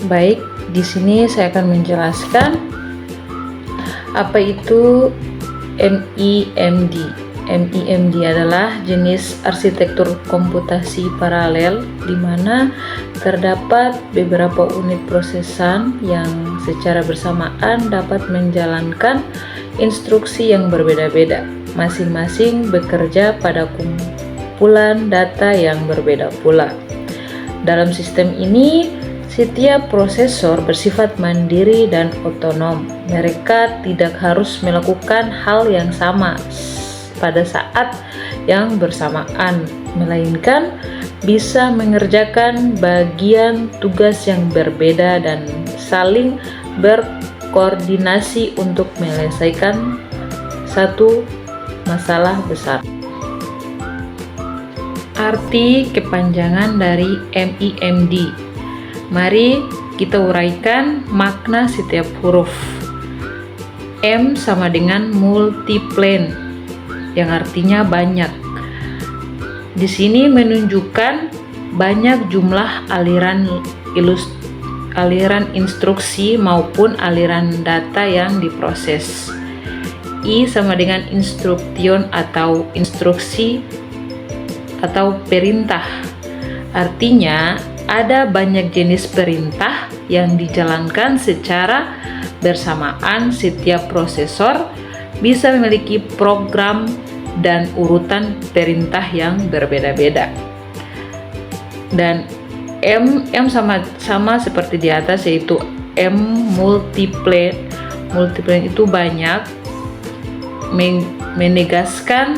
Baik, di sini saya akan menjelaskan apa itu MIMD. MIMD adalah jenis arsitektur komputasi paralel di mana terdapat beberapa unit prosesan yang secara bersamaan dapat menjalankan instruksi yang berbeda-beda, masing-masing bekerja pada kumpulan data yang berbeda pula. Dalam sistem ini, setiap prosesor bersifat mandiri dan otonom. Mereka tidak harus melakukan hal yang sama pada saat yang bersamaan, melainkan bisa mengerjakan bagian tugas yang berbeda dan saling berkoordinasi untuk menyelesaikan satu masalah besar. Arti kepanjangan dari MIMD. Mari kita uraikan makna setiap huruf. M sama dengan multiplane, yang artinya banyak. Di sini menunjukkan banyak jumlah aliran instruksi maupun aliran data yang diproses. I sama dengan instruction atau instruksi atau perintah. Artinya ada banyak jenis perintah yang dijalankan secara bersamaan. Setiap prosesor bisa memiliki program dan urutan perintah yang berbeda-beda. Dan M sama seperti di atas, yaitu M multiplane. Multiplane itu banyak, menegaskan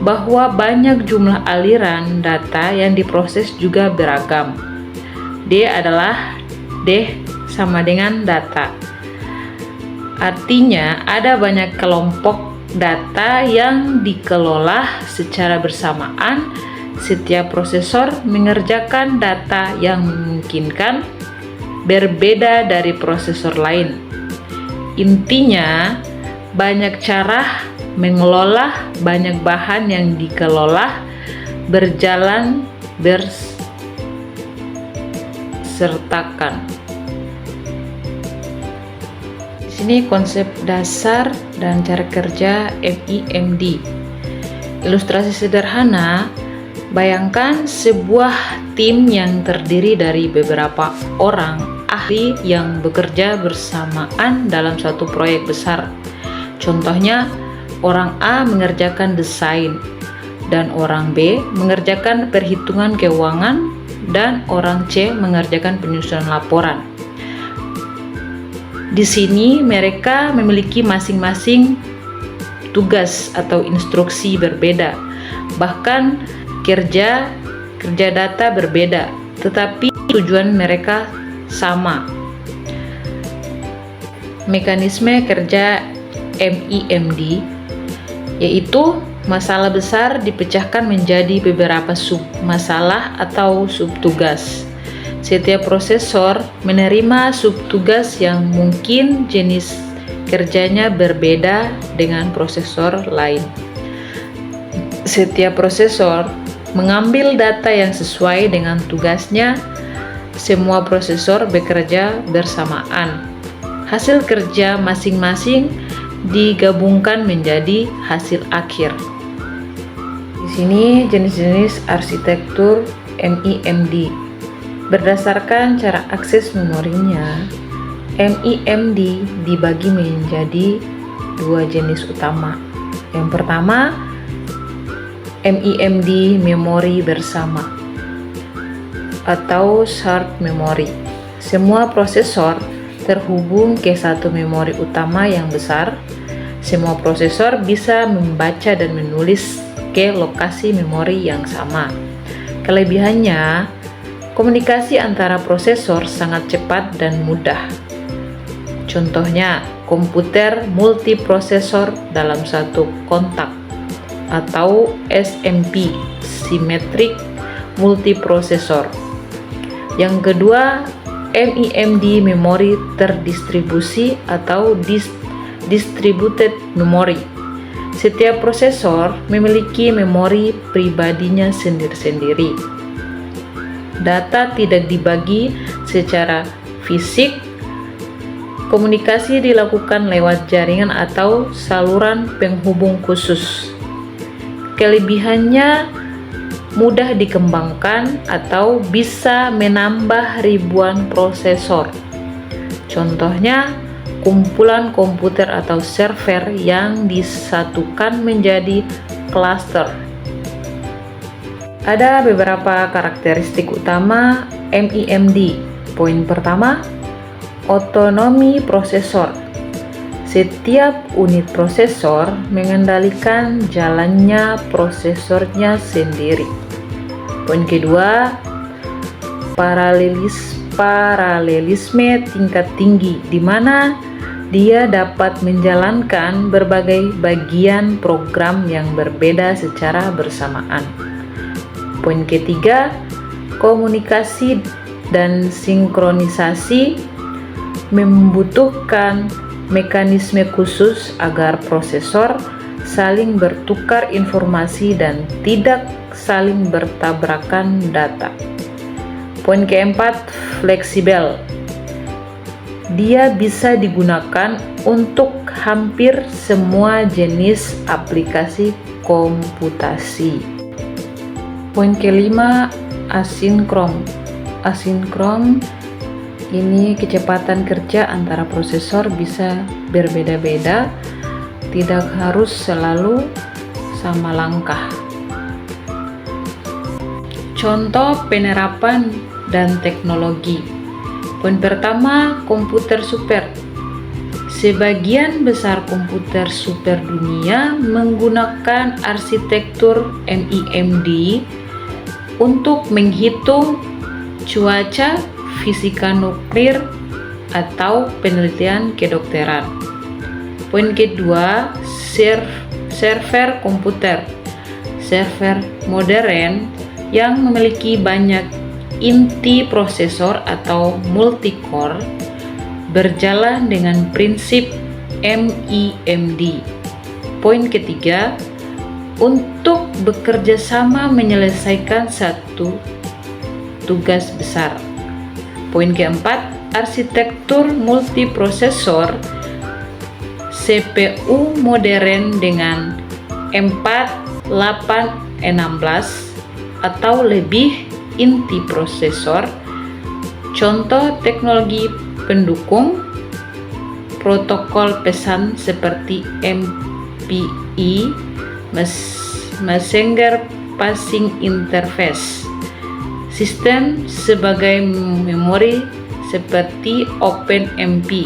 bahwa banyak jumlah aliran data yang diproses juga beragam. D adalah D sama dengan data. Artinya ada banyak kelompok data yang dikelola secara bersamaan. Setiap prosesor mengerjakan data yang memungkinkan berbeda dari prosesor lain. Intinya, banyak cara mengelola banyak bahan yang dikelola berjalan sertakan. Di sini konsep dasar dan cara kerja MIMD. Ilustrasi sederhana, bayangkan sebuah tim yang terdiri dari beberapa orang ahli yang bekerja bersamaan dalam suatu proyek besar. Contohnya, orang A mengerjakan desain, dan orang B mengerjakan perhitungan keuangan, dan orang C mengerjakan penyusunan laporan. Di sini mereka memiliki masing-masing tugas atau instruksi berbeda, bahkan kerja data berbeda, tetapi tujuan mereka sama. Mekanisme kerja MIMD yaitu masalah besar dipecahkan menjadi beberapa sub-masalah atau subtugas. Setiap prosesor menerima subtugas yang mungkin jenis kerjanya berbeda dengan prosesor lain. Setiap prosesor mengambil data yang sesuai dengan tugasnya. Semua prosesor bekerja bersamaan. Hasil kerja masing-masing digabungkan menjadi hasil akhir. Di sini jenis-jenis arsitektur MIMD. Berdasarkan cara akses memorinya, MIMD dibagi menjadi dua jenis utama. Yang pertama, MIMD memori bersama atau shared memory. Semua prosesor terhubung ke satu memori utama yang besar. Semua prosesor bisa membaca dan menulis ke lokasi memori yang sama. Kelebihannya, komunikasi antara prosesor sangat cepat dan mudah. Contohnya, komputer multiprosesor dalam satu kontak atau SMP, symmetric multiprosesor. Yang kedua, MIMD memori terdistribusi atau distributed memory. Setiap prosesor memiliki memori pribadinya sendiri-sendiri. Data tidak dibagi secara fisik, komunikasi dilakukan lewat jaringan atau saluran penghubung khusus. Kelebihannya mudah dikembangkan atau bisa menambah ribuan prosesor. Contohnya, kumpulan komputer atau server yang disatukan menjadi klaster. Ada beberapa karakteristik utama MEMD. Poin pertama, otonomi prosesor. Setiap unit prosesor mengendalikan jalannya prosesornya sendiri. Poin kedua, paralelisme tingkat tinggi, di mana dia dapat menjalankan berbagai bagian program yang berbeda secara bersamaan. Poin ketiga, komunikasi dan sinkronisasi membutuhkan mekanisme khusus agar prosesor saling bertukar informasi dan tidak saling bertabrakan data. Poin keempat, fleksibel. Dia bisa digunakan untuk hampir semua jenis aplikasi komputasi. Poin kelima, asinkron. Asinkron ini kecepatan kerja antara prosesor bisa berbeda-beda, tidak harus selalu sama langkah. Contoh penerapan dan teknologi. Poin pertama, komputer super. Sebagian besar komputer super dunia menggunakan arsitektur MEMD untuk menghitung cuaca, fisika nuklir, atau penelitian kedokteran. Poin kedua, server komputer. Server modern yang memiliki banyak inti prosesor atau multicore berjalan dengan prinsip MEMD. Poin ketiga, untuk bekerja sama menyelesaikan satu tugas besar. Poin keempat, arsitektur multiprosesor. CPU modern dengan 4, 8, 16 atau lebih inti prosesor. Contoh teknologi pendukung protokol pesan seperti MPI, Messenger Passing Interface. Sistem sebagai memori seperti OpenMP.